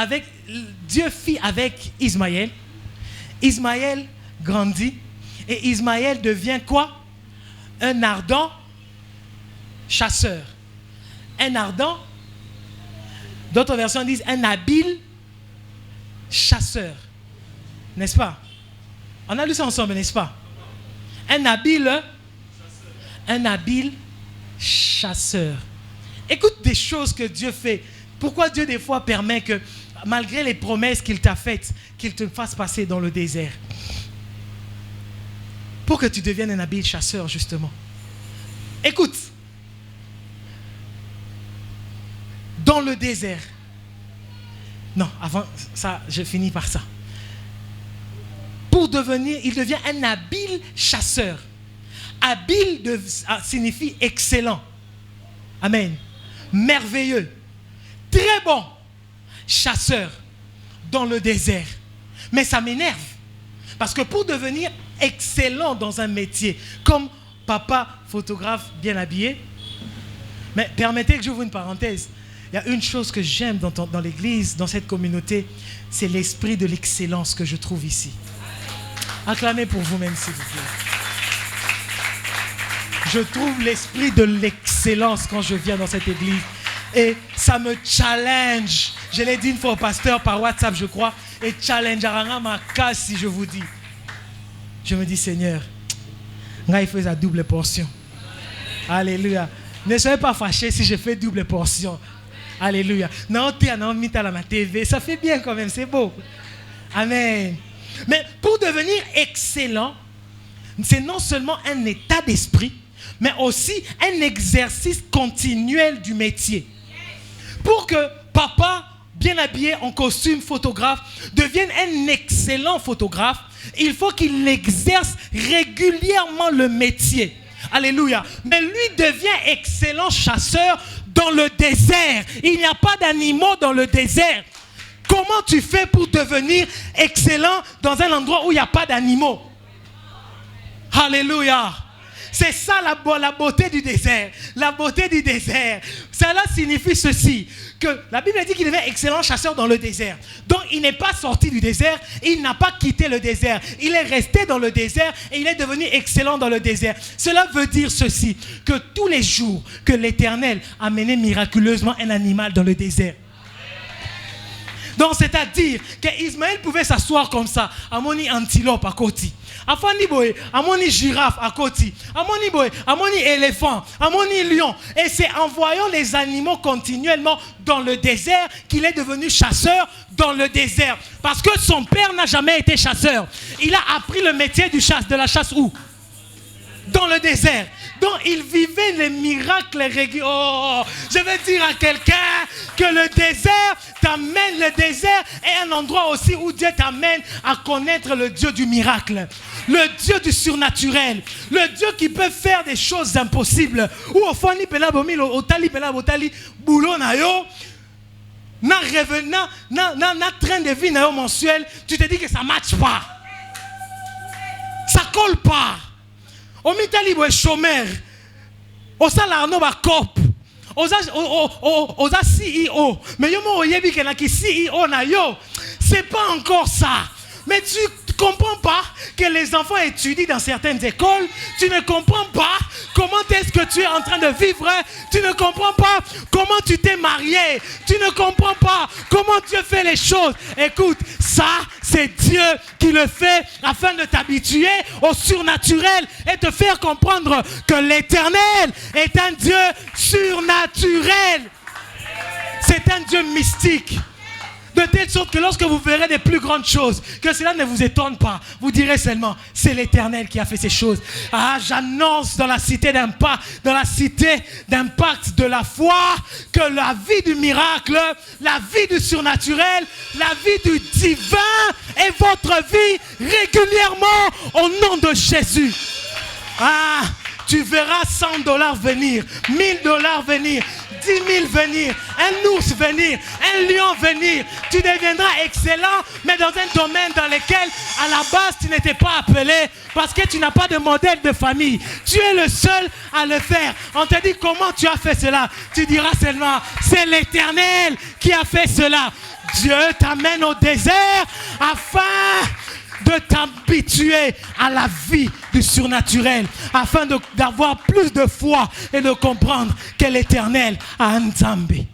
avec Ismaël. Ismaël grandit et Ismaël devient quoi? Un ardent chasseur. Un ardent, d'autres versions disent un habile chasseur. N'est-ce pas? On a lu ça ensemble, n'est-ce pas? Un habile chasseur. Écoute des choses que Dieu fait. Pourquoi Dieu des fois permet que, malgré les promesses qu'il t'a faites, qu'il te fasse passer dans le désert? Pour que tu deviennes un habile chasseur, justement. Écoute. Dans le désert. Non, avant ça, je finis par ça. Il devient un habile chasseur. Habile signifie excellent. Amen. Merveilleux. Très bon chasseur dans le désert. Mais ça m'énerve. Parce que pour devenir excellent dans un métier, comme papa photographe bien habillé, mais permettez que j'ouvre une parenthèse. Il y a une chose que j'aime dans l'église, dans cette communauté, c'est l'esprit de l'excellence que je trouve ici. Acclamez pour vous-même, s'il vous plaît. Je trouve l'esprit de l'excellence quand je viens dans cette église. Et ça me challenge. Je l'ai dit une fois au pasteur par WhatsApp, je crois. Et challenge à ma casse, si je vous dis. Je me dis, Seigneur, il faut la double portion. Alléluia. Ne soyez pas fâchés si je fais double portion. Alléluia. Non, TV. Ça fait bien quand même, c'est beau. Amen. Mais pour devenir excellent, c'est non seulement un état d'esprit, mais aussi un exercice continuel du métier. Pour que papa, bien habillé en costume photographe, devienne un excellent photographe, il faut qu'il exerce régulièrement le métier. Alléluia. Mais lui devient excellent chasseur dans le désert. Il n'y a pas d'animaux dans le désert. Comment tu fais pour devenir excellent dans un endroit où il n'y a pas d'animaux? Alléluia. C'est ça la beauté du désert. La beauté du désert. Cela signifie ceci, que la Bible dit qu'il devait excellent chasseur dans le désert. Donc il n'est pas sorti du désert, il n'a pas quitté le désert. Il est resté dans le désert et il est devenu excellent dans le désert. Cela veut dire ceci, que tous les jours que l'Éternel a mené miraculeusement un animal dans le désert. Donc c'est-à-dire qu'Ismaël pouvait s'asseoir comme ça, à mon antilope à côté. À mon girafe à côté, à mon éléphant, à mon lion. Et c'est en voyant les animaux continuellement dans le désert qu'il est devenu chasseur dans le désert. Parce que son père n'a jamais été chasseur. Il a appris le métier de la chasse où? Dans le désert. Donc il vivait les miracles réguliers. Oh, je veux dire à quelqu'un que le désert est un endroit aussi où Dieu t'amène à connaître le Dieu du miracle, le Dieu du surnaturel, le Dieu qui peut faire des choses impossibles. Ou au fond, na train de vie mensuel, tu te dis que ça ne matche pas, ça colle pas. Au mitali bo chômeur, au salaire no ba cop, aux CEO, mais yo mo yebi que na ki CEO na yo, c'est pas encore ça. Mais tu ne comprends pas que les enfants étudient dans certaines écoles. Tu ne comprends pas comment est-ce que tu es en train de vivre. Tu ne comprends pas comment tu t'es marié. Tu ne comprends pas comment Dieu fait les choses. Écoute, ça, c'est Dieu qui le fait afin de t'habituer au surnaturel et te faire comprendre que l'Éternel est un Dieu surnaturel. C'est un Dieu mystique. De telle sorte que lorsque vous verrez des plus grandes choses, que cela ne vous étonne pas. Vous direz seulement, c'est l'Éternel qui a fait ces choses. Ah, j'annonce dans la cité d'impact, de la foi, que la vie du miracle, la vie du surnaturel, la vie du divin est votre vie régulièrement au nom de Jésus. Ah, tu verras $100 venir, $1000 venir, 10 000 venir, un ours venir, un lion venir. Tu deviendras excellent, mais dans un domaine dans lequel, à la base, tu n'étais pas appelé parce que tu n'as pas de modèle de famille. Tu es le seul à le faire. On te dit comment tu as fait cela. Tu diras seulement, c'est l'Éternel qui a fait cela. Dieu t'amène au désert afin de t'habituer à la vie du surnaturel, afin d'avoir plus de foi et de comprendre que l'Éternel a un Nzambe.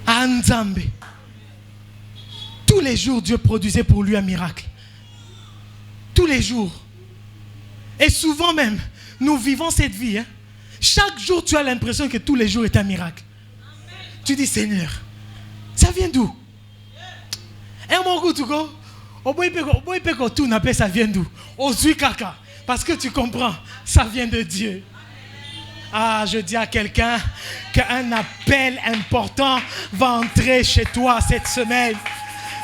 A un Nzambe. Tous les jours, Dieu produisait pour lui un miracle. Tous les jours. Et souvent même, nous vivons cette vie. Chaque jour, tu as l'impression que tous les jours est un miracle. Tu dis, Seigneur, ça vient d'où? Et mon goût, tu go, ça vient d'où? Ozui kaka. Parce que tu comprends, ça vient de Dieu. Ah, je dis à quelqu'un qu'un appel important va entrer chez toi cette semaine.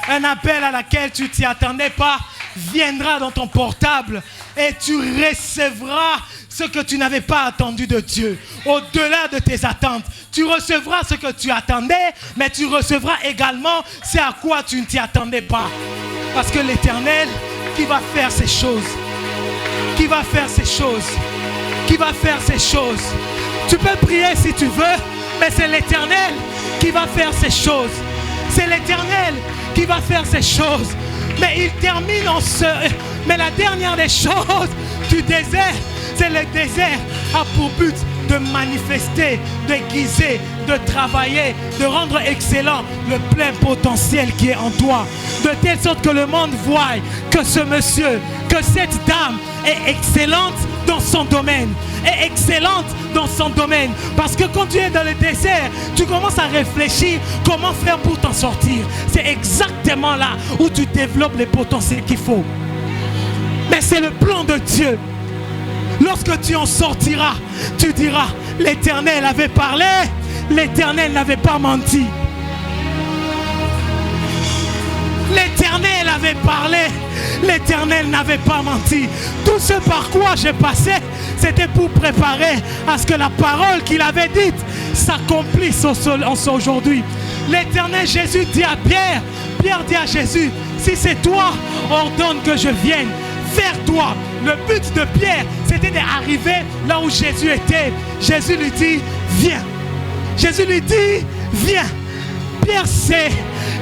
Un appel à laquelle tu ne t'y attendais pas viendra dans ton portable et tu recevras ce que tu n'avais pas attendu de Dieu. Au-delà de tes attentes, tu recevras ce que tu attendais, mais tu recevras également ce à quoi tu ne t'y attendais pas. Parce que l'Éternel qui va faire ces choses, qui va faire ces choses, qui va faire ces choses. Tu peux prier si tu veux, mais c'est l'Éternel qui va faire ces choses. C'est l'Éternel qui va faire ces choses. Mais il termine en ce... Mais la dernière des choses du désert, c'est le désert a pour but de manifester, d'aiguiser, de travailler, de rendre excellent le plein potentiel qui est en toi. De telle sorte que le monde voie que ce monsieur, que cette dame est excellente dans son domaine. Est excellente dans son domaine. Parce que quand tu es dans le désert, tu commences à réfléchir comment faire pour t'en sortir. C'est exactement là où tu développes les potentiels qu'il faut. Mais c'est le plan de Dieu. Lorsque tu en sortiras, tu diras, l'Éternel avait parlé, l'Éternel n'avait pas menti. L'Éternel avait parlé, l'Éternel n'avait pas menti. Tout ce par quoi j'ai passé, c'était pour préparer à ce que la parole qu'il avait dite s'accomplisse aujourd'hui. L'Éternel Jésus dit à Pierre, Pierre dit à Jésus, si c'est toi, ordonne que je vienne vers toi. Le but de Pierre, c'était d'arriver là où Jésus était. Jésus lui dit, viens. Jésus lui dit, viens. Pierre sait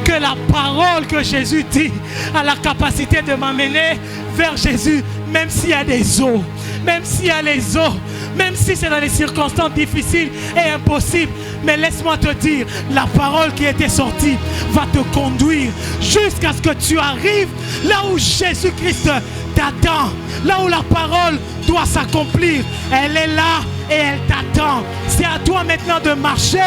que la parole que Jésus dit a la capacité de m'amener vers Jésus, même s'il y a des eaux, même s'il y a les eaux, même si c'est dans des circonstances difficiles et impossibles. Mais laisse-moi te dire, la parole qui était sortie va te conduire jusqu'à ce que tu arrives là où Jésus-Christ t'attend, là où la parole doit s'accomplir. Elle est là et elle t'attend. C'est à toi maintenant de marcher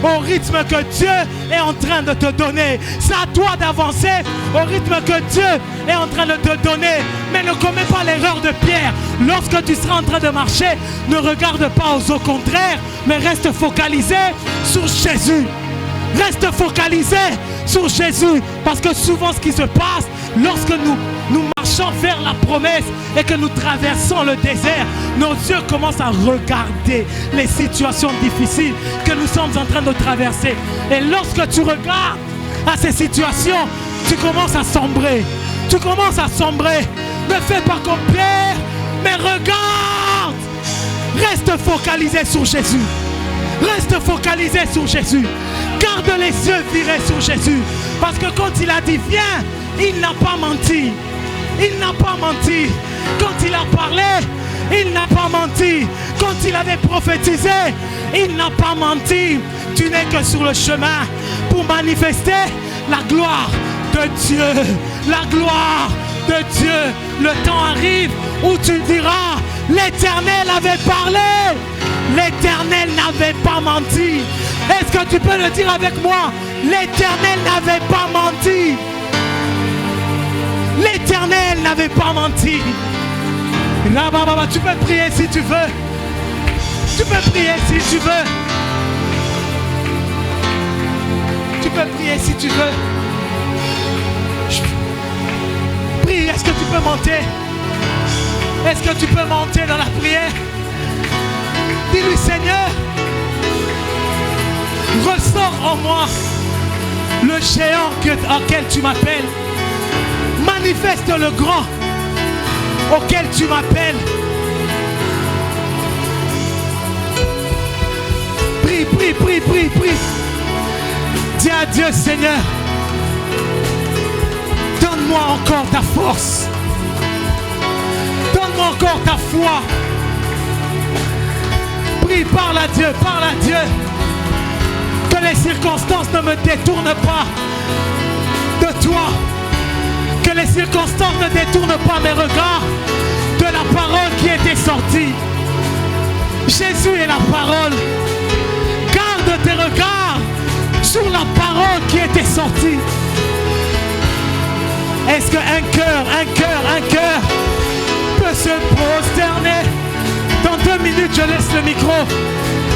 au rythme que Dieu est en train de te donner. C'est à toi d'avancer au rythme que Dieu est en train de te donner. Mais ne commets pas l'erreur de Pierre. Lorsque tu seras en train de marcher, ne regarde pas aux eaux contraires, mais reste focalisé sur Jésus. Reste focalisé sur Jésus. Parce que souvent ce qui se passe, lorsque nous marchons vers la promesse et que nous traversons le désert, nos yeux commencent à regarder les situations difficiles que nous sommes en train de traverser. Et lorsque tu regardes à ces situations, tu commences à sombrer. Tu commences à sombrer. Ne fais pas comme Pierre, mais regarde. Reste focalisé sur Jésus. Reste focalisé sur Jésus. Garde les yeux virés sur Jésus. Parce que quand il a dit viens, il n'a pas menti. Il n'a pas menti. Quand il a parlé, il n'a pas menti. Quand il avait prophétisé, il n'a pas menti. Tu n'es que sur le chemin pour manifester la gloire de Dieu. La gloire de Dieu. Le temps arrive où tu diras, l'Éternel avait parlé. L'Éternel n'avait pas menti. Est-ce que tu peux le dire avec moi? L'Éternel n'avait pas menti. L'Éternel n'avait pas menti. Tu peux prier si tu veux. Tu peux prier si tu veux. Tu peux prier si tu veux. Prie, est-ce que tu peux monter? Est-ce que tu peux monter dans la prière? dis-lui, Seigneur, ressors en moi le géant auquel tu m'appelles. Manifeste le grand auquel tu m'appelles. Prie, prie, prie, prie, prie. Dis à Dieu, Seigneur, donne-moi encore ta force. Donne-moi encore ta foi. Prie, parle à Dieu, parle à Dieu. Que les circonstances ne me détournent pas de toi. Que les circonstances ne détournent pas mes regards de la parole qui était sortie. Jésus est la parole. Garde tes regards sur la parole qui était sortie. Est-ce qu'un cœur peut se prosterner? Dans 2 minutes, je laisse le micro.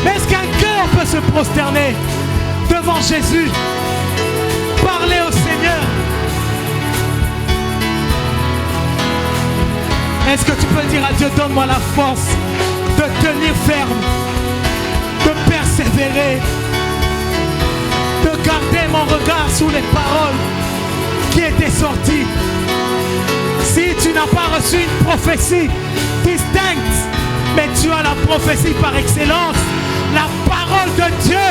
Mais est-ce qu'un cœur peut se prosterner devant Jésus? Parlez au Seigneur. Est-ce que tu peux dire à Dieu, donne-moi la force de tenir ferme, de persévérer, de garder mon regard sur les paroles qui étaient sorties. Si tu n'as pas reçu une prophétie distincte, mais tu as la prophétie par excellence, la parole de Dieu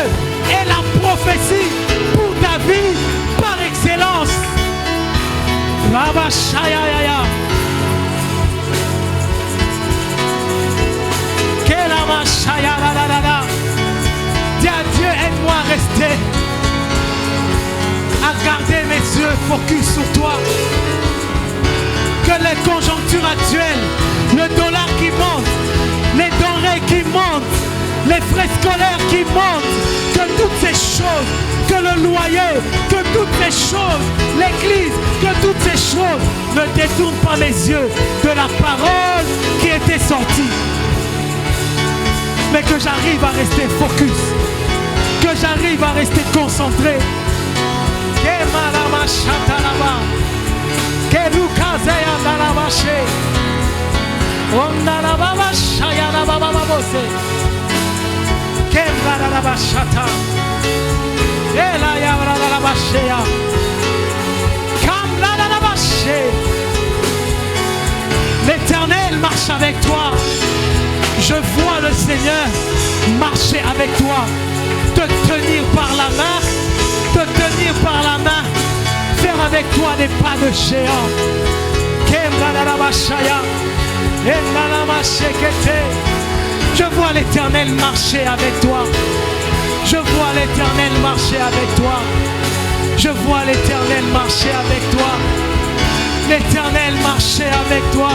est la prophétie pour ta vie par excellence. Rabashayaya. Dis à Dieu, aide-moi à rester, à garder mes yeux focus sur toi. Que les conjonctures actuelles, le dollar qui monte, les denrées qui montent, les frais scolaires qui montent, que toutes ces choses, que le loyer, que toutes ces choses, l'église, que toutes ces choses ne détournent pas mes yeux de la parole qui était sortie. Mais que j'arrive à rester focus, que j'arrive à rester concentré. L'Éternel marche avec toi. Je vois le Seigneur marcher avec toi, te tenir par la main, te tenir par la main, faire avec toi des pas de géant. Je vois l'Éternel marcher avec toi. Je vois l'Éternel marcher avec toi. Je vois l'Éternel marcher avec toi. L'Éternel marcher avec toi.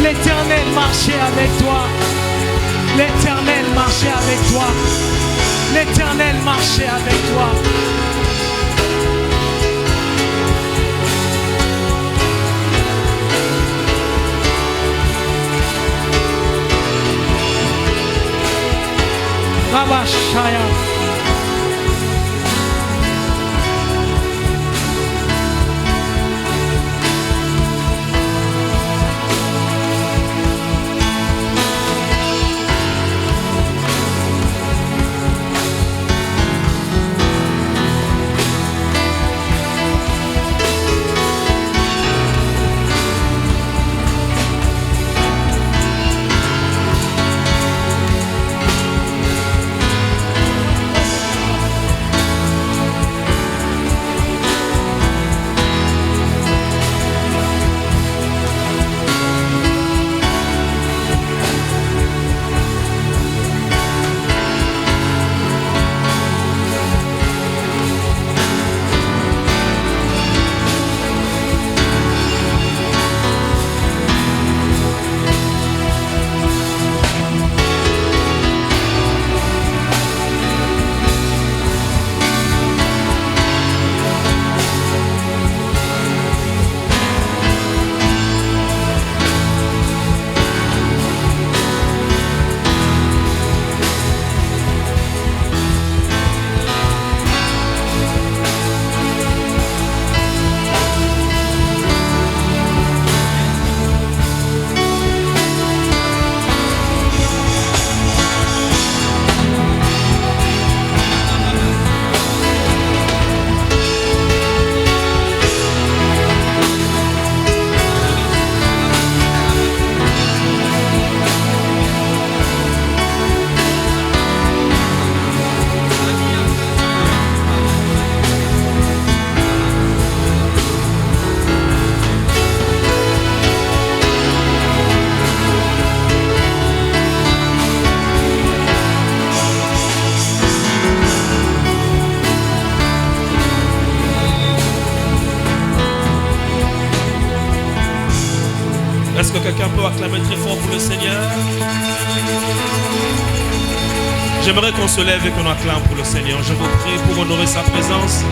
L'Éternel marcher avec toi. L'Éternel marcher avec toi. L'Éternel marcher avec toi. Rabashaya. Est-ce que quelqu'un peut acclamer très fort pour le Seigneur? J'aimerais qu'on se lève et qu'on acclame pour le Seigneur. Je vous prie pour honorer sa présence.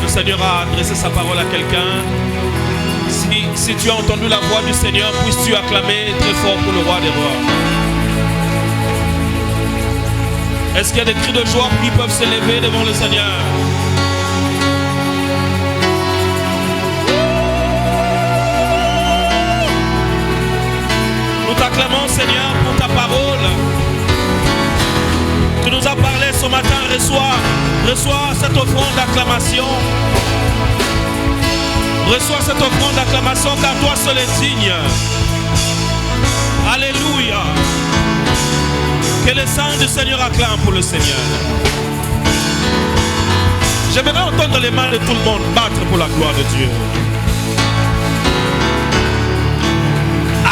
Le Seigneur a adressé sa parole à quelqu'un. Si tu as entendu la voix du Seigneur, puisses-tu acclamer très fort pour le roi des rois. Est-ce qu'il y a des cris de joie qui peuvent s'élever devant le Seigneur? Nous t'acclamons, Seigneur, pour ta parole. Tu nous as parlé ce matin. Reçois cette offrande d'acclamation. Reçois cette offrande d'acclamation, car toi seul est digne. Alléluia. Que les saints du Seigneur acclament pour le Seigneur. J'aimerais entendre les mains de tout le monde battre pour la gloire de Dieu.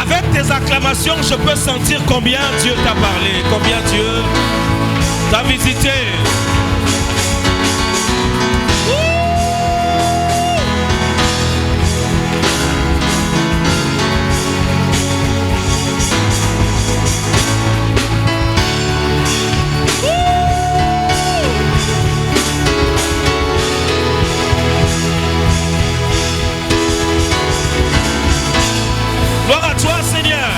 Avec tes acclamations, je peux sentir combien Dieu t'a parlé, combien Dieu t'a visité. Gloire à toi, Seigneur.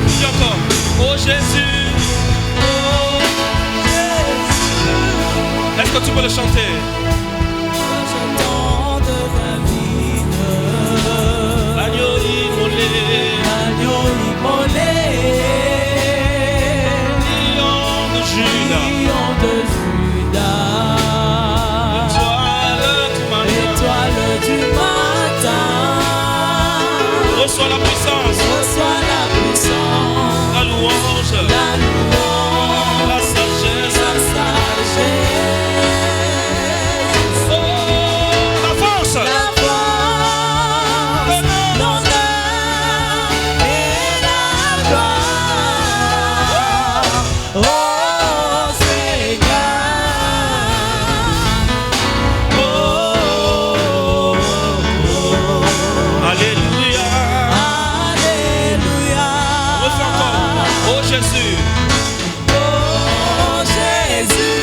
Dis encore. Oh Jésus. Oh Jésus. Est-ce que tu peux le chanter? J'attends de David. L'agneau immolé. L'agneau immolé. Lion de Juda. Lion de Juda. Étoile du matin. Reçois la puissance. Reçois la puissance. La louange. La louange. La sagesse. La sagesse. Oh, la force. La force. L'honneur et la gloire. Oh Seigneur. Alléluia. Alléluia. Refais encore. Oh Jésus. Oh Jésus.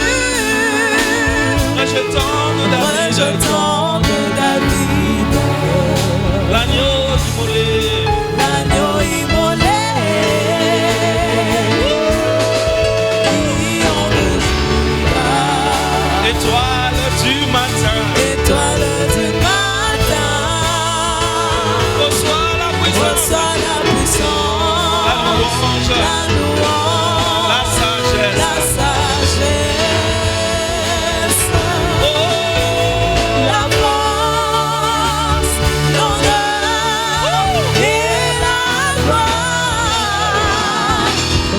Rejetant de David. Rejetant de David. L'agneau immolé. L'agneau immolé. Lion de Juda. Étoile du matin. Étoile du matin. Reçois la puissance. Reçois la puissance. La louange. La louange. La sagesse. La sagesse. Oh, La force. L'honneur et la gloire.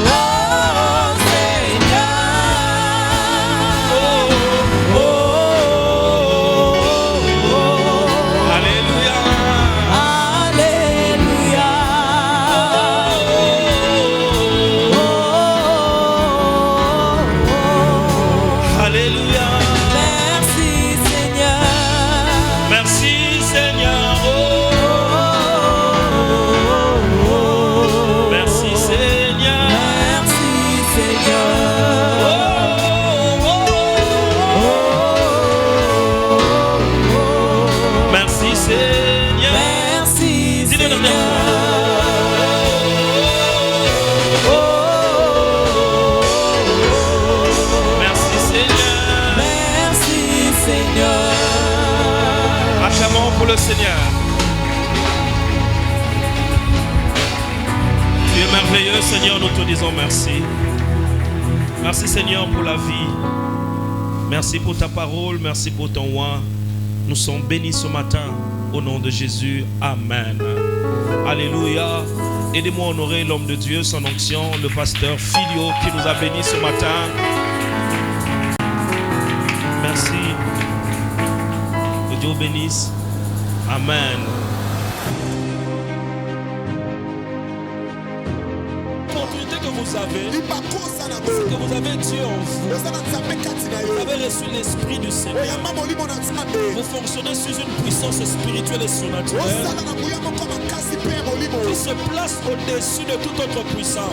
Oh Seigneur. Oh, oh, oh, oh. alléluia. Alléluia. Alléluia. Merci Seigneur. Merci Seigneur. Merci Seigneur. Merci Seigneur. Merci Seigneur. Merci Dis-le une dernière fois. Merci Seigneur. Merci Seigneur. Acclamons pour le Seigneur. Tu es merveilleux, Seigneur, nous te disons merci. Merci, Seigneur, pour la vie. Merci pour ta parole, merci pour ton roi. Nous sommes bénis ce matin. Au nom de Jésus, Amen. Alléluia. Aidez-moi à honorer l'homme de Dieu, son onction, le pasteur Filio qui nous a bénis ce matin. Merci. Que Dieu bénisse. Amen. L'opportunité que vous avez, c'est que vous avez Dieu en vous. Vous avez reçu l'Esprit du Seigneur. Vous fonctionnez sous une puissance spirituelle et surnaturelle qui se place au-dessus de toute autre puissance.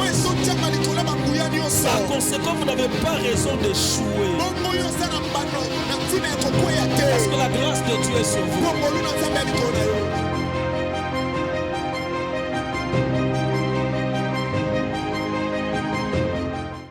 Par conséquent, vous n'avez pas raison d'échouer. Parce que la grâce de Dieu est sur vous.